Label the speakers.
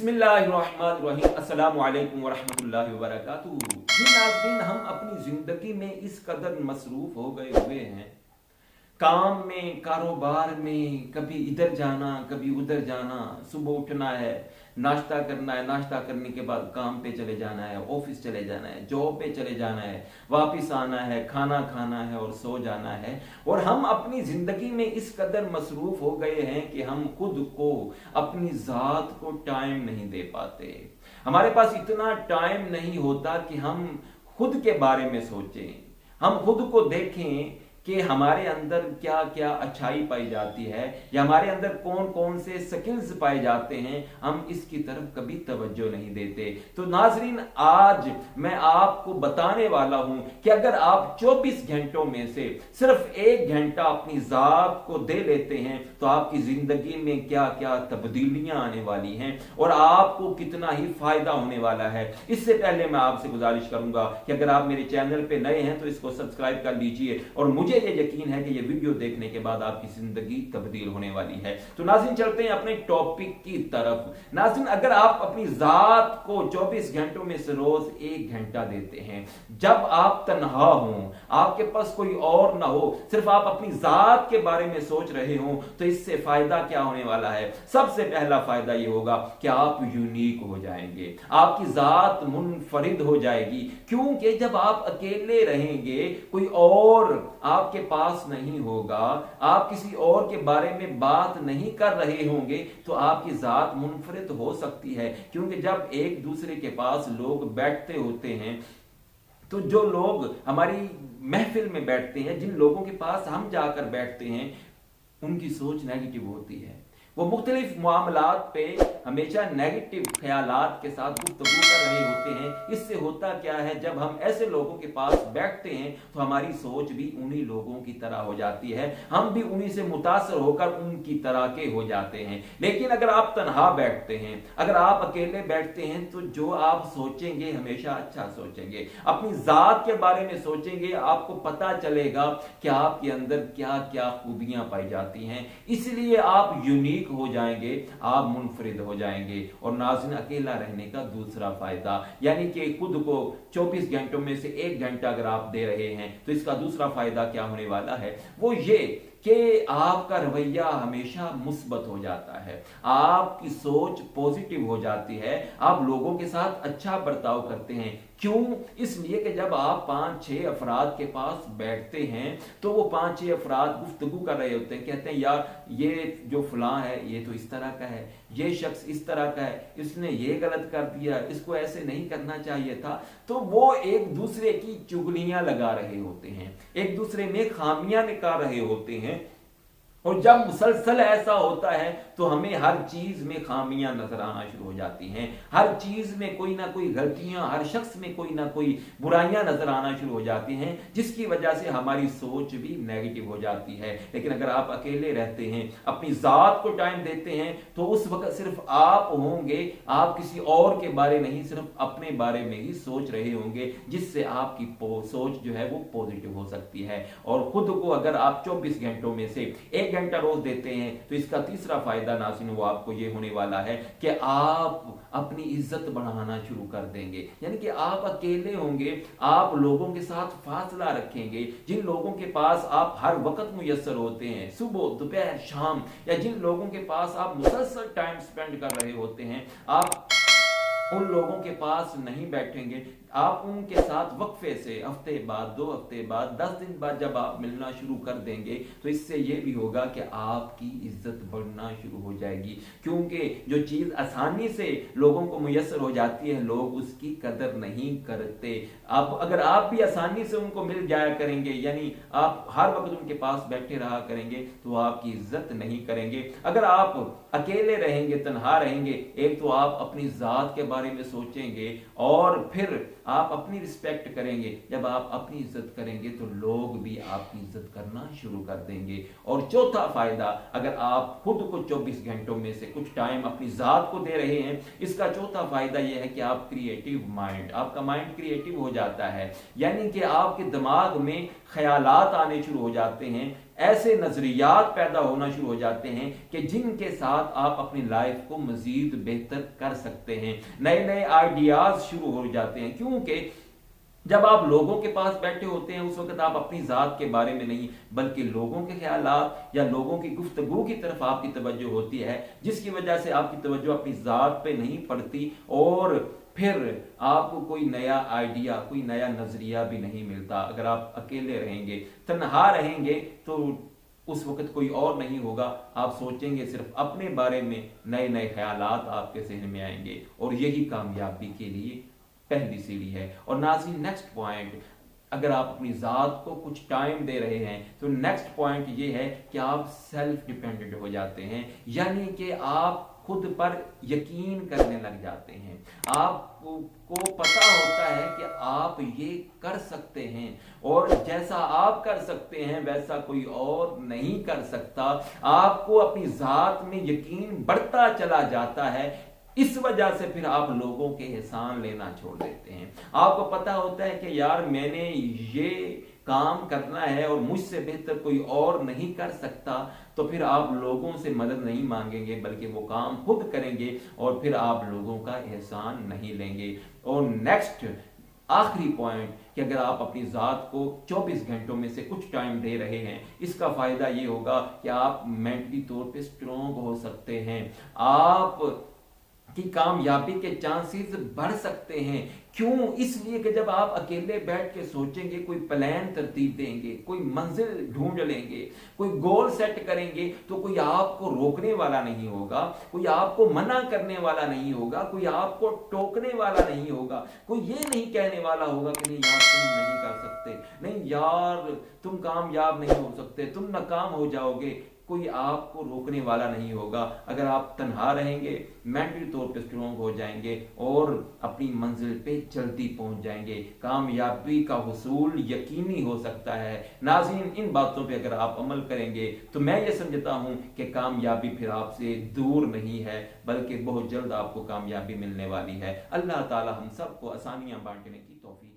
Speaker 1: बिस्मिल्लाहिर्रहमानिर्रहीम अस्सलामु अलैकुम वरहमतुल्लाहि वबरकातुहू। जी नाज़रीन, हम अपनी जिंदगी में इस कदर मसरूफ हो गए हुए हैं, काम में, कारोबार में, कभी इधर जाना कभी उधर जाना, सुबह उठना है, नाश्ता करना है, नाश्ता करने के बाद काम पे चले जाना है, ऑफिस चले जाना है, जॉब पे चले जाना है, वापस आना है, खाना खाना है और सो जाना है। और हम अपनी जिंदगी में इस कदर मसरूफ हो गए हैं कि हम खुद को, अपनी जात को टाइम नहीं दे पाते। हमारे पास इतना टाइम नहीं होता कि हम खुद के बारे में सोचें, हम खुद को देखें कि हमारे अंदर क्या क्या अच्छाई पाई जाती है या हमारे अंदर कौन कौन से स्किल्स पाए जाते हैं, हम इसकी तरफ कभी तवज्जो नहीं देते। तो नाजरीन, आज मैं आपको बताने वाला हूं कि अगर आप 24 घंटों में से सिर्फ 1 घंटा अपनी जात को दे लेते हैं तो आपकी जिंदगी में क्या क्या तब्दीलियां आने वाली हैं और आपको कितना ही फायदा होने वाला है। इससे पहले मैं आपसे गुजारिश करूंगा कि अगर आप मेरे चैनल पे नए हैं तो इसको सब्सक्राइब कर लीजिए और मुझे ये यकीन है कि ये वीडियो देखने के बाद आपकी जिंदगी तब्दील होने वाली है। तो नाज़रीन, चलते हैं अपने टॉपिक की तरफ। नाज़रीन, अगर आप अपनी जात को 24 घंटों में से रोज 1 घंटा देते हैं, जब आप तन्हा हो, आपके पास कोई और ना हो, सिर्फ आप अपनी जात के बारे में सोच रहे हो, तो इससे फायदा क्या होने वाला है? सबसे पहला फायदा ये होगा कि आप यूनिक हो जाएंगे, आपकी जात मुनफरिद हो जाएगी। क्योंकि जब आप अकेले रहेंगे, कोई और आपके पास नहीं होगा, आप किसी और के बारे में बात नहीं कर रहे होंगे, तो आपकी जात मुनफरिद हो सकती है। क्योंकि जब एक दूसरे के पास लोग बैठते होते हैं, तो जो लोग हमारी महफिल में बैठते हैं, जिन लोगों के पास हम जाकर बैठते हैं, उनकी सोच नेगेटिव होती है। वो मुख्तलिफ मामलात पे हमेशा नेगेटिव ख्यालात के साथ गुफ्तगू कर रहे होते हैं। इससे होता क्या है, जब हम ऐसे लोगों के पास बैठते हैं तो हमारी सोच भी उन्हीं लोगों की तरह हो जाती है, हम भी उन्हीं से मुतासर होकर उनकी तरह के हो जाते हैं। लेकिन अगर आप तन्हा बैठते हैं, अगर आप अकेले बैठते हैं, तो जो आप सोचेंगे हमेशा अच्छा सोचेंगे, अपनी जात के बारे में सोचेंगे। आपको पता चलेगा कि आपके अंदर क्या क्या खूबियां पाई जाती हैं, इसलिए आप यूनिक हो जाएंगे, आप मुनफरिद हो जाएंगे। और नाज़रीन, अकेला रहने का दूसरा फायदा, यानी कि खुद को 24 घंटों में से 1 घंटा अगर आप दे रहे हैं, तो इसका दूसरा फायदा क्या होने वाला है? वो ये कि आपका रवैया हमेशा मुस्बत हो जाता है, आपकी सोच पॉजिटिव हो जाती है, आप लोगों के साथ अच्छा बर्ताव करते हैं। क्यों? इसलिए कि जब आप 5-6 अफराद के पास बैठते हैं, तो वो 5-6 अफराद गुफ्तगू कर रहे होते हैं, कहते हैं यार ये जो फलां है ये तो इस तरह का है, ये शख्स इस तरह का है, इसने ये गलत कर दिया, इसको ऐसे नहीं करना चाहिए था। तो वो एक दूसरे की चुगलियां लगा रहे होते हैं, एक दूसरे में खामियां निकाल रहे होते हैं। और जब मुसलसल ऐसा होता है तो हमें हर चीज में खामियां नजर आना शुरू हो जाती हैं, हर चीज में कोई ना कोई गलतियां, हर शख्स में कोई ना कोई बुराइयां नजर आना शुरू हो जाती हैं, जिसकी वजह से हमारी सोच भी नेगेटिव हो जाती है। लेकिन अगर आप अकेले रहते हैं, अपनी जात को टाइम देते हैं, तो उस वक्त सिर्फ आप होंगे, आप किसी और के बारे नहीं, सिर्फ अपने बारे में ही सोच रहे होंगे, जिससे आपकी सोच जो है वो पॉजिटिव हो सकती है। और खुद को अगर आप 24 घंटों में से 1 घंटा रोज देते हैं, तो इसका तीसरा फायदा नाज़रीन वो आपको ये होने वाला है कि आप अपनी इज्जत बढ़ाना शुरू कर देंगे। यानी कि आप अकेले होंगे, आप लोगों के साथ फासला रखेंगे। जिन लोगों के पास आप हर वक्त मुयस्सर होते हैं, सुबह दोपहर शाम, या जिन लोगों के पास आप मुसलसल टाइम स्पेंड कर रहे होते हैं, आप उन लोगों के पास नहीं बैठेंगे। आप उनके साथ वक्फे से हफ्ते बाद, 2 हफ्ते बाद, 10 दिन बाद जब आप मिलना शुरू कर देंगे, तो इससे यह भी होगा कि आपकी इज्जत बढ़ना शुरू हो जाएगी। क्योंकि जो चीज आसानी से लोगों को मुयस्सर हो जाती है, लोग उसकी कदर नहीं करते। अब अगर आप भी आसानी से उनको मिल जाया करेंगे, यानी आप हर वक्त उनके पास बैठे रहा करेंगे, तो आपकी इज्जत नहीं करेंगे। अगर आप अकेले रहेंगे, तन्हा रहेंगे, एक तो आप अपनी जात के बारे में सोचेंगे और फिर आप अपनी रिस्पेक्ट करेंगे। जब आप अपनी इज्जत करेंगे तो लोग भी आपकी इज्जत करना शुरू कर देंगे। और चौथा फायदा, अगर आप खुद को 24 घंटों में से कुछ टाइम अपनी जात को दे रहे हैं, इसका चौथा फायदा यह है कि आप क्रिएटिव माइंड, आपका माइंड क्रिएटिव हो जाता है। यानी कि आपके दिमाग में ख्यालात आने शुरू हो जाते हैं, ऐसे नजरियात पैदा होना शुरू हो जाते हैं कि जिनके साथ आप अपनी लाइफ को मजीद बेहतर कर सकते हैं। नए नए आइडियाज शुरू हो जाते हैं, क्योंकि जब आप लोगों के पास बैठे होते हैं उस वक्त आप अपनी जात के बारे में नहीं बल्कि लोगों के ख्यालात या लोगों की गुफ्तगू की तरफ आपकी तवज्जो होती है, जिसकी वजह से आपकी तवज्जो अपनी जात पे नहीं पड़ती और फिर आपको कोई नया आइडिया, कोई नया नजरिया भी नहीं मिलता। अगर आप अकेले रहेंगे, तन्हा रहेंगे, तो उस वक्त कोई और नहीं होगा, आप सोचेंगे सिर्फ अपने बारे में, नए नए ख्यालात आपके जहन में आएंगे और यही कामयाबी के लिए पहली सीढ़ी है। और नाज़रीन, नेक्स्ट पॉइंट, अगर आप अपनी जात को कुछ टाइम दे रहे हैं तो नेक्स्ट पॉइंट ये है कि आप सेल्फ डिपेंडेंट हो जाते हैं, यानी कि आप खुद पर यकीन करने लग जाते हैं। आपको पता होता है कि आप ये कर सकते हैं और जैसा आप कर सकते हैं वैसा कोई और नहीं कर सकता। आपको अपनी जात में यकीन बढ़ता चला जाता है, इस वजह से फिर आप लोगों के एहसान लेना छोड़ देते हैं। आपको पता होता है कि यार मैंने ये काम करना है और मुझसे बेहतर कोई और नहीं कर सकता, तो फिर आप लोगों से मदद नहीं मांगेंगे बल्कि वो काम खुद करेंगे और फिर आप लोगों का एहसान नहीं लेंगे। और नेक्स्ट आखिरी पॉइंट कि अगर आप अपनी जात को 24 घंटों में से कुछ टाइम दे रहे हैं, इसका फायदा ये होगा कि आप मेंटली तौर पे स्ट्रॉन्ग हो सकते हैं, आप की कामयाबी के चांसेस बढ़ सकते हैं। क्यों? इसलिए कि जब आप अकेले बैठ के सोचेंगे, कोई प्लान तरतीब देंगे, कोई मंजिल ढूंढ लेंगे, कोई गोल सेट करेंगे, तो कोई आपको रोकने वाला नहीं होगा, कोई आपको मना करने वाला नहीं होगा, कोई आपको टोकने वाला नहीं होगा, कोई ये नहीं कहने वाला होगा कि नहीं यार तुम नहीं कर सकते, नहीं यार तुम कामयाब नहीं हो सकते, तुम नाकाम हो जाओगे। कोई आपको रोकने वाला नहीं होगा। अगर आप तन्हा रहेंगे, मेंटली तौर पे स्ट्रॉन्ग हो जाएंगे और अपनी मंजिल पे जल्दी पहुंच जाएंगे। कामयाबी का हुसूल यकीनी हो सकता है। नाज़रीन, इन बातों पे अगर आप अमल करेंगे तो मैं ये समझता हूं कि कामयाबी फिर आपसे दूर नहीं है, बल्कि बहुत जल्द आपको कामयाबी मिलने वाली है। अल्लाह ताला हम सबको आसानियां बांटने की तौफीक